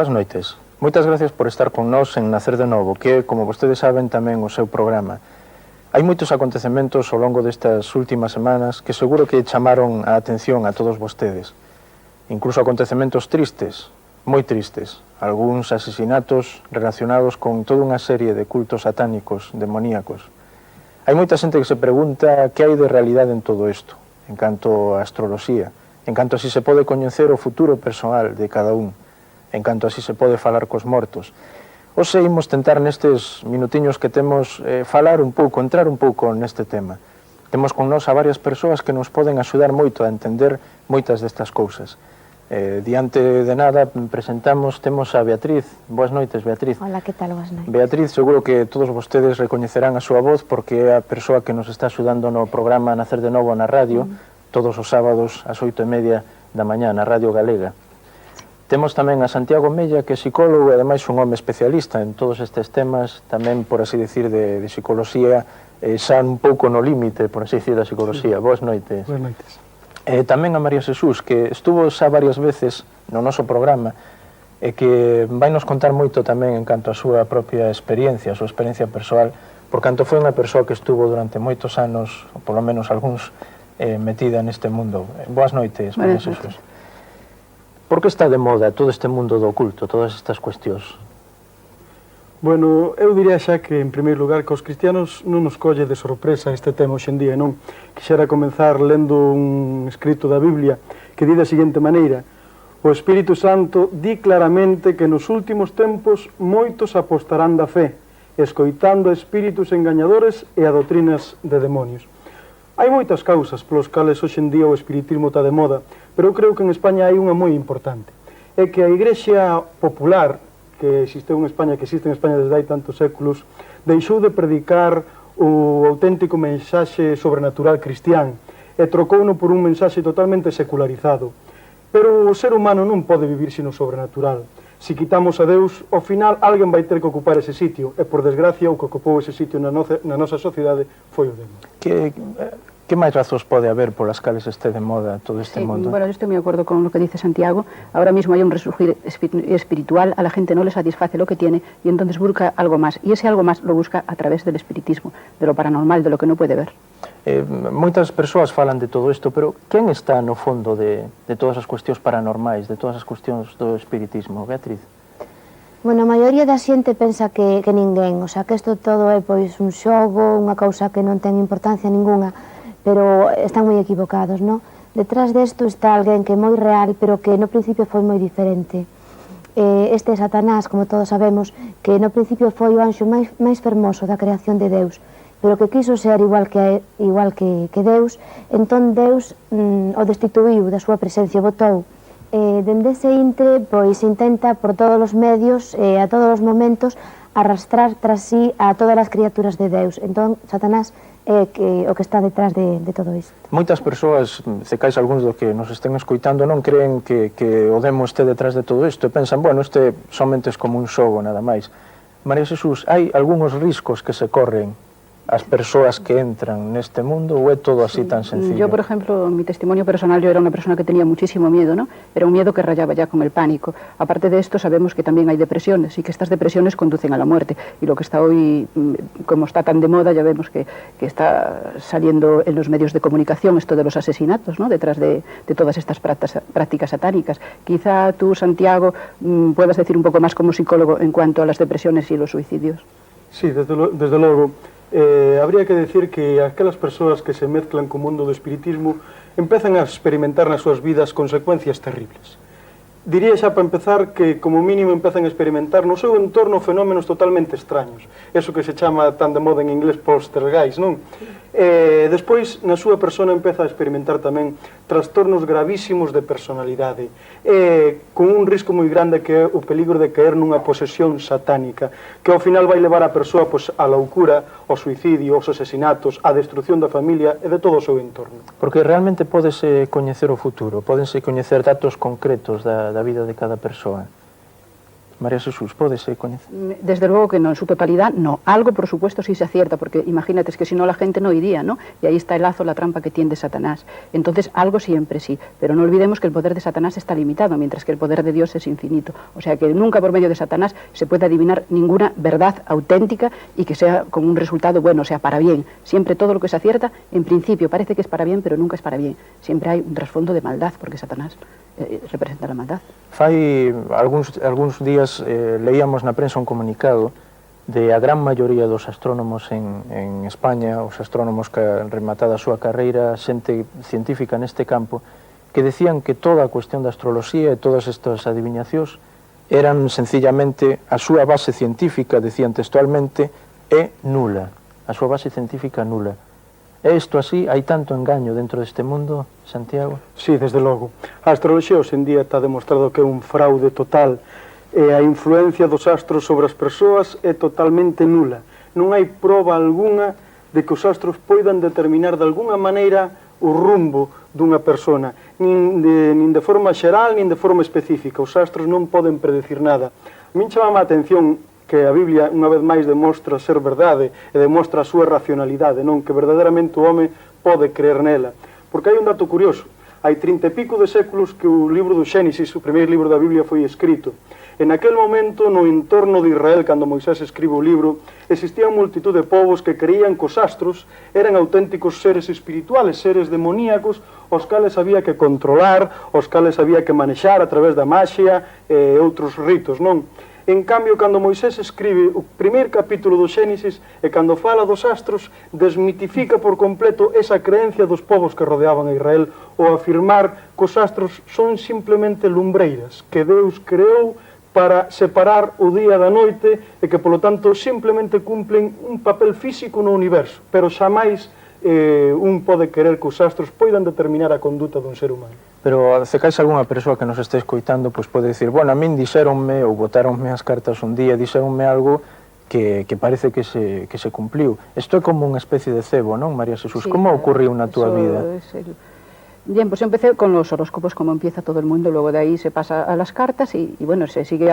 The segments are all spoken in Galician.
Boas noites. Moitas gracias por estar con nós en Nacer de Novo, que é, como vostedes saben, tamén o seu programa. Hai moitos acontecementos ao longo destas últimas semanas que seguro que chamaron a atención a todos vostedes. Incluso acontecementos tristes, moi tristes. Algúns asesinatos relacionados con toda unha serie de cultos satánicos, demoníacos. Hai moita xente que se pregunta que hai de realidade en todo isto, en canto a astroloxía, en canto a si se pode coñecer o futuro personal de cada un, en canto a si se pode falar cos mortos. Hoxe imos tentar nestes minutiños que temos falar un pouco, entrar un pouco neste tema. Temos con nós a varias persoas que nos poden axudar moito a entender moitas destas cousas. Diante de nada, temos a Beatriz. Boas noites, Beatriz. Hola, que tal? Boas noites. Beatriz, seguro que todos vostedes recoñecerán a súa voz porque é a persoa que nos está axudando no programa Nacer de Novo na radio, todos os sábados ás 8:30 da mañá na Radio Galega. Temos tamén a Santiago Mella, que é psicólogo e ademais un home especialista en todos estes temas, tamén, por así dicir, de psicoloxía, xa un pouco no límite, por así dicir, da psicoloxía. Boas noites. Boas noites. Tamén a María Xesús, que estuvo xa varias veces no noso programa e que vai nos contar moito tamén en canto a súa propia experiencia, a súa experiencia persoal, por canto foi unha persoa que estuvo durante moitos anos, ou polo menos algúns, metida neste mundo. Boas noites, María Xesús. Por que está de moda todo este mundo do oculto, todas estas cuestións? Bueno, eu diría xa que, en primeiro lugar, que os cristianos non nos colle de sorpresa este tema hoxendía, non? Quixera comenzar lendo un escrito da Biblia que di da seguinte maneira: o Espírito Santo di claramente que nos últimos tempos moitos apostarán da fe, escoitando a espíritus engañadores e a doutrinas de demonios. Hai moitas causas polos cales hoxendía o espiritismo está de moda, pero eu creo que en España hai unha moi importante. É que a Igrexa popular, que existe en España desde hai tantos séculos, deixou de predicar o auténtico mensaxe sobrenatural cristián e trocouno por un mensaxe totalmente secularizado. Pero o ser humano non pode vivir sino sobrenatural. Si quitamos a Deus, ao final alguén vai ter que ocupar ese sitio, e por desgracia o que ocupou ese sitio na nosa sociedade foi o demo. Que máis razóns pode haber polas cales este de moda todo este mundo? Bueno, yo estoy muy de acuerdo con lo que dice Santiago. Ahora mismo hay un resurgir espiritual, a la gente no le satisface lo que tiene y entonces busca algo más. Y ese algo más lo busca a través del espiritismo, de lo paranormal, de lo que no puede ver. Moitas persoas falan de todo isto, pero quen está no fondo de todas as cuestións paranormais, de todas as cuestións do espiritismo? Beatriz? Bueno, a maioría da xente pensa que ninguén, o sea, que isto todo é pois un xogo, unha cousa que non ten importancia ninguna, pero están moi equivocados, non? Detrás desto está alguén que é moi real, pero que no principio foi moi diferente. Este Satanás, como todos sabemos, que no principio foi o anxo máis fermoso da creación de Deus, pero que quiso ser igual que Deus, entón Deus o destituiu da súa presencia, botou. Dende ese intre, pois intenta por todos os medios, a todos os momentos, arrastrar tras sí a todas as criaturas de Deus. Entón, Satanás é o que está detrás de todo isto. Moitas persoas, cais algúns do que nos estén escoitando, non creen que o demo este detrás de todo isto e pensan, bueno, este somente é como un xogo, nada máis. María Xesús, hai algúns riscos que se corren as persoas que entran neste mundo ou é todo así tan sencillo? Yo, por ejemplo, mi testimonio personal, yo era una persona que tenía muchísimo miedo, ¿no? Era un miedo que rayaba ya con el pánico. Aparte de esto, sabemos que también hay depresiones y que estas depresiones conducen a la muerte. Y lo que está hoy, como está tan de moda, ya vemos que está saliendo en los medios de comunicación esto de los asesinatos, ¿no? Detrás de todas estas prácticas satánicas. Quizá tú, Santiago, puedas decir un poco más como psicólogo en cuanto a las depresiones y los suicidios. Sí, desde logo. Habría que decir que aquelas persoas que se mezclan co mundo do espiritismo empezan a experimentar nas súas vidas consecuencias terribles. Diría xa para empezar que como mínimo empezan a experimentar no seu entorno fenómenos totalmente extraños, eso que se chama tan de moda en inglés poltergeist, non? Despois na súa persona empeza a experimentar tamén trastornos gravísimos de personalidade, con un risco moi grande que é o peligro de caer nunha posesión satánica, que ao final vai levar a persoa á loucura, ao suicidio, aos asesinatos, á destrucción da familia e de todo o seu entorno. Porque realmente pódese coñecer o futuro, pódense coñecer datos concretos da vida de cada persoa. María Jesús, pódese coñecer? Desde luego que no, en su totalidad no. Algo, por supuesto, sí se acierta, porque imagínate, es que si no la gente no iría, ¿no? Y ahí está el lazo, la trampa que tiende Satanás. Entonces, algo siempre sí, pero no olvidemos que el poder de Satanás está limitado, mientras que el poder de Dios es infinito. O sea que nunca por medio de Satanás se puede adivinar ninguna verdad auténtica y que sea con un resultado bueno, o sea, para bien. Siempre todo lo que se acierta, en principio parece que es para bien, pero nunca es para bien. Siempre hay un trasfondo de maldad, porque Satanás representa la maldad. Fai algúns días leíamos na prensa un comunicado de a gran maioría dos astrónomos en España, os astrónomos que rematada a súa carreira, xente científica neste campo, que decían que toda a cuestión da astroloxía e todas estas adivinacións eran sencillamente a súa base científica, decían textualmente, é nula, a súa base científica nula. É isto así? Hai tanto engaño dentro deste mundo, Santiago? Sí, desde logo. A astroloxía hoxe en día está demostrado que é un fraude total e a influencia dos astros sobre as persoas é totalmente nula. Non hai proba algunha de que os astros poidan determinar de alguna maneira o rumbo dunha persona, nin de forma xeral, nin de forma específica. Os astros non poden predecir nada. A min chamaba a atención que a Biblia unha vez máis demostra ser verdade e demostra a súa racionalidade, non que verdadeiramente o home pode creer nela. Porque hai un dato curioso, hai 30 e pico de séculos que o libro do Xénesis, o primeiro libro da Biblia, foi escrito. En aquel momento, no entorno de Israel, cando Moisés escribe o libro, existía unha multitud de povos que creían que os astros eran auténticos seres espirituales, seres demoníacos, os cales había que controlar, os cales había que manexar a través da maxia e outros ritos, non? En cambio, cando Moisés escribe o primeiro capítulo do Xénesis e cando fala dos astros, desmitifica por completo esa creencia dos povos que rodeaban a Israel ao afirmar que os astros son simplemente lumbreiras que Deus creou para separar o día da noite e que, polo tanto, simplemente cumplen un papel físico no universo, pero xamais un pode querer que os astros poidan determinar a conduta dun ser humano. Pero se cais algunha persoa que nos este escoitando, pois pode dicir, bueno, a min dixéronme ou botaronme as cartas un día, dixéronme algo que parece que se cumpliu. Isto é como unha especie de cebo, non, María Jesús? Sí, como ocurriu na túa vida? Bien, pues empecé con los horóscopos, como empieza todo el mundo, luego de ahí se pasa a las cartas y bueno, se sigue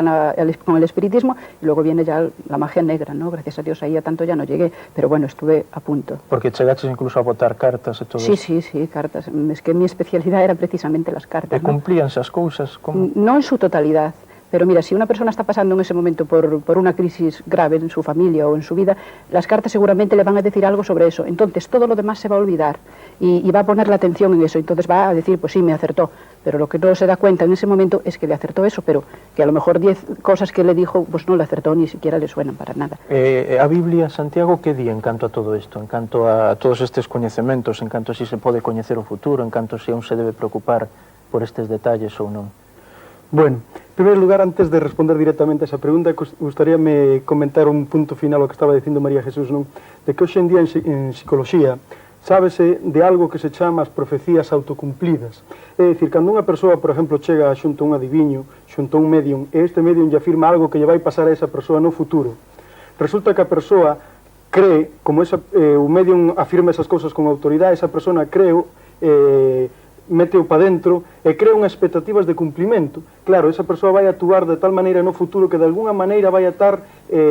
con el espiritismo y luego viene ya la magia negra, ¿no? Gracias a Dios ahí a tanto ya no llegué, pero bueno, estuve a punto. Porque chegaches incluso a botar cartas e todo sí, sí, sí, cartas. Es que mi especialidad era precisamente las cartas. E cumplíanse as cousas? Como? No en su totalidad. Pero mira, si una persona está pasando en ese momento por una crisis grave en su familia o en su vida, las cartas seguramente le van a decir algo sobre eso. Entonces todo lo demás se va a olvidar y va a poner la atención en eso. Entonces va a decir, pues sí, me acertó. Pero lo que no se da cuenta en ese momento es que le acertó eso, pero que a lo mejor 10 cosas que le dijo, pues no le acertó, ni siquiera le suenan para nada. A Biblia, Santiago, que di en canto a todo isto? En canto a todos estes coñecementos, en canto a si se pode coñecer o futuro, en canto a si aún se debe preocupar por estes detalles ou non? Bueno, en primeiro lugar, antes de responder directamente a esa pregunta, gustaríame comentar un punto final ao que estaba dicindo María Jesús, non? De que hoxe en día en psicología sábese de algo que se chama as profecías autocumplidas. É dicir, cando unha persoa, por exemplo, chega xunto a un adiviño, xunto a un medium, e este medium lle afirma algo que lle vai pasar a esa persoa no futuro, resulta que a persoa cree, como o medium afirma esas cousas con autoridade, esa persona creo, meteo para dentro e crea unhas expectativas de cumplimento. Claro, esa persoa vai actuar de tal maneira no futuro que de alguna maneira vai a estar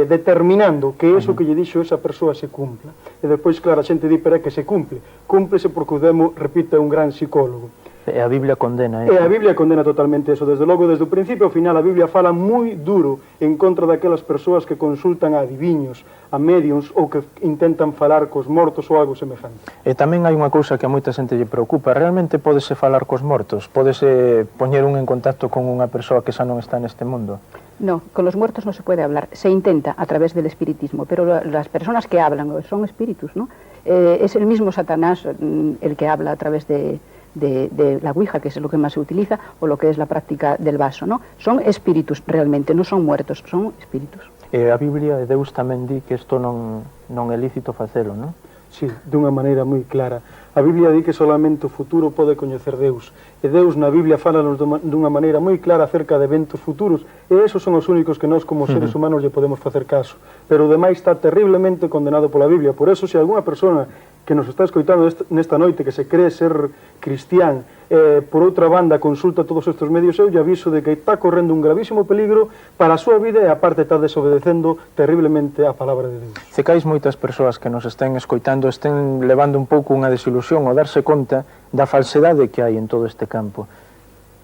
determinando que eso que lle dixo esa persoa se cumpla. E depois, claro, a xente di, pero é que se cumple. Cúmplese porque o demo, repite, un gran psicólogo. E a Biblia condena eso. E a Biblia condena totalmente eso. Desde logo, desde o principio ao final, a Biblia fala moi duro en contra daquelas persoas que consultan a adiviños, a mediums ou que intentan falar cos mortos ou algo semejante. E tamén hai unha cousa que a moita xente lle preocupa. Realmente pódese falar cos mortos? Pódese poñer un en contacto con unha persoa que xa non está neste mundo? No, con los muertos no se puede hablar. Se intenta a través del espiritismo, pero las personas que hablan son espíritus, ¿no? Es el mismo Satanás el que habla a través de la ouija, que es lo que más se utiliza, o lo que es la práctica del vaso, ¿no? Son espíritus realmente, no son muertos, son espíritus. A Biblia de Deus tamén di que isto non é lícito facelo, non? Sí, dunha maneira moi clara. A Biblia di que solamente o futuro pode coñecer Deus. E Deus na Biblia falanos dunha maneira moi clara acerca de eventos futuros, e esos son os únicos que nós como seres humanos lle podemos facer caso. Pero o demais está terriblemente condenado pola Biblia. Por eso, se algunha persona que nos está escoitando nesta noite que se cree ser cristián, por outra banda consulta todos estes medios, eu lle aviso de que está correndo un gravísimo peligro para a súa vida e aparte está desobedecendo terriblemente a palabra de Deus. Cecais moitas persoas que nos estén escoitando estén levando un pouco unha desilusión ao darse conta da falsedade que hai en todo este campo.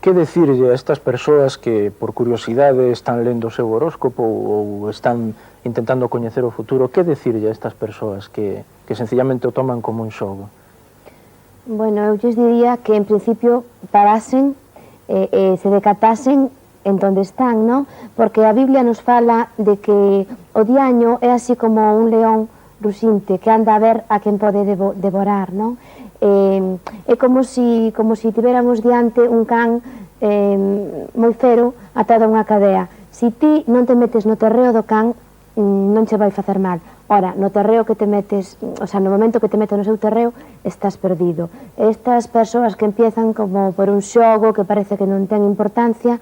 Que decirlle a estas persoas que por curiosidade están lendo o seu horóscopo ou están intentando coñecer o futuro, que decirlle a estas persoas que sencillamente o toman como un xogo? Bueno, eu lles diría que en principio parasen e se decatasen en donde están, ¿no? Porque a Biblia nos fala de que o diaño é así como un león ruxinte que anda a ver a quen pode devorar, ¿no? É como si tiveramos diante un can moi fero atado a unha cadea. Si ti non te metes no terreo do can, non che vai facer mal. Ora, no terreo que te metes, o sea, no momento que te metes no seu terreo, estás perdido. Estas persoas que empiezan como por un xogo que parece que non ten importancia,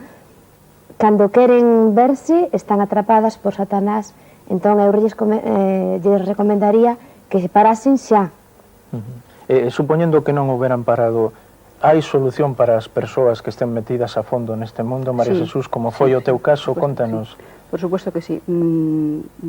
cando queren verse, están atrapadas por Satanás. Entón, eu lles recomendaría que se parasen xa. Supoñendo que non houberan parado, hai solución para as persoas que estén metidas a fondo neste mundo? María Jesús, como foi o teu caso, contanos. Por supuesto que sí.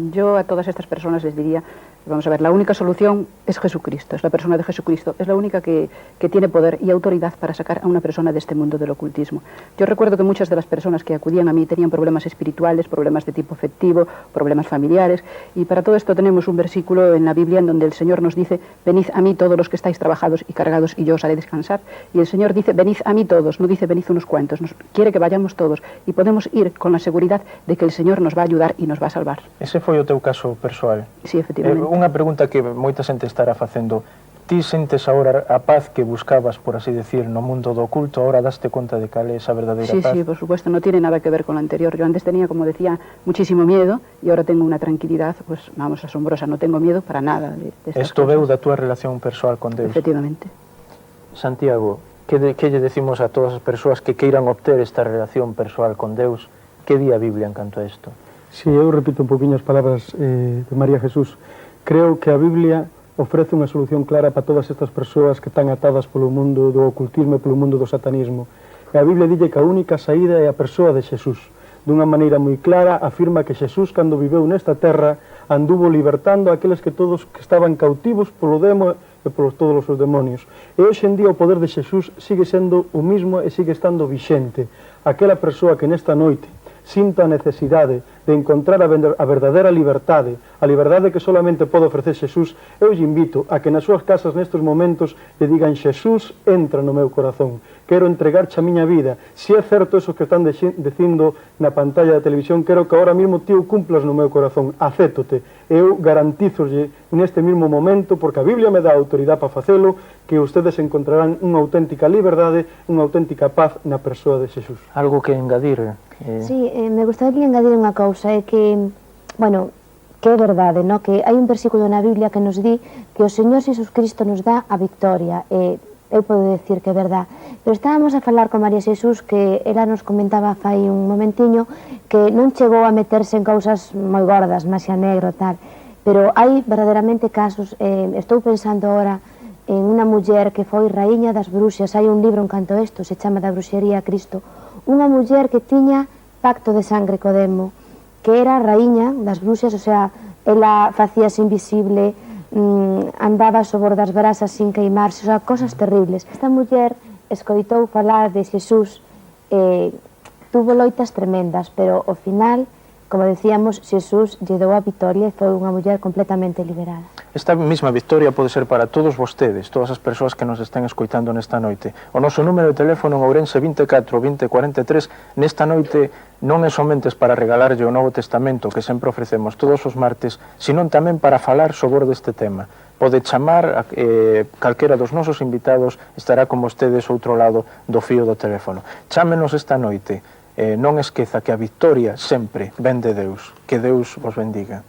Yo a todas estas personas les diría, vamos a ver, la única solución es Jesucristo, es la persona de Jesucristo, es la única que tiene poder y autoridad para sacar a una persona de este mundo del ocultismo. Yo recuerdo que muchas de las personas que acudían a mí tenían problemas espirituales, problemas de tipo afectivo, problemas familiares, y para todo esto tenemos un versículo en la Biblia en donde el Señor nos dice: venid a mí todos los que estáis trabajados y cargados y yo os haré descansar. Y el Señor dice: venid a mí todos, no dice venid unos cuantos, quiere que vayamos todos y podemos ir con la seguridad de que el Señor nos va a ayudar y nos va a salvar. Ese foi o teu caso persoal? Sí, efectivamente. Unha pregunta que moita xente estará facendo: ti sentes agora a paz que buscabas, por así decir, no mundo do oculto? Ahora daste conta de cal é esa verdadeira paz? Sí, por supuesto, no tiene nada que ver con lo anterior. Yo antes tenía, como decía, muchísimo miedo y ahora tengo una tranquilidad, pues vamos, asombrosa. No tengo miedo para nada de estas Esto cosas. veu da túa relación persoal con Deus? Efectivamente. Santiago, que lle decimos a todas as persoas que queiran obter esta relación persoal con Deus? Que di a Biblia en canto a isto? Si, eu repito un poquinho as palabras de María Jesús. Creo que a Biblia ofrece unha solución clara para todas estas persoas que están atadas polo mundo do ocultismo e polo mundo do satanismo. E a Biblia dille que a única saída é a persoa de Xesús. Dunha maneira moi clara afirma que Xesús, cando viveu nesta terra, anduvo libertando aqueles que todos que estaban cautivos polo demo e polos todos os demonios. E hoxe en día o poder de Xesús sigue sendo o mismo e sigue estando vixente. Aquela persoa que nesta noite sinta a necesidade de encontrar a verdadeira liberdade, a liberdade que solamente pode ofrecer Xesús, eu lle invito a que nas súas casas nestes momentos lle digan: Xesús, entra no meu corazón, quero entregarche a miña vida. Se é certo eso que están dicindo na pantalla da televisión, quero que ahora mesmo ti o cumplas no meu corazón, acéptote. Eu garantizolle neste mesmo momento, porque a Biblia me dá autoridade para facelo, que ustedes encontrarán unha auténtica liberdade, unha auténtica paz na persoa de Xesús. Algo que engadir? Sí, me gustaría engadir unha cousa, é que, bueno, que é verdade, no? Que hai un versículo na Biblia que nos di que o Señor Jesucristo nos dá a victoria, e eu podo decir que é verdade. Pero estábamos a falar con María Jesús, que ela nos comentaba fai un momentiño que non chegou a meterse en cousas moi gordas, maxia negro, tal, pero hai verdadeiramente casos. Estou pensando ahora en unha muller que foi raíña das bruxas. Hai un libro en canto a isto, se chama Da bruxería a Cristo. Unha muller que tiña pacto de sangre co demo, que era raíña das bruxas, o sea, ela facíase invisible, andaba sobre das brasas sin queimarse, o sea, cosas terribles. Esta muller escoitou falar de Xesús, tuvo loitas tremendas, pero ao final, como decíamos, Xesús lle dou a victoria e foi unha muller completamente liberada. Esta mesma victoria pode ser para todos vostedes, todas as persoas que nos estén escoitando nesta noite. O noso número de teléfono en Ourense 24 20 43, nesta noite non é somente para regalarlle o Novo Testamento que sempre ofrecemos todos os martes, senón tamén para falar sobre deste tema. Pode chamar, calquera dos nosos invitados estará con vostedes outro lado do fío do teléfono. Chámenos esta noite. Non esqueza que a victoria sempre ven de Deus. Que Deus vos bendiga.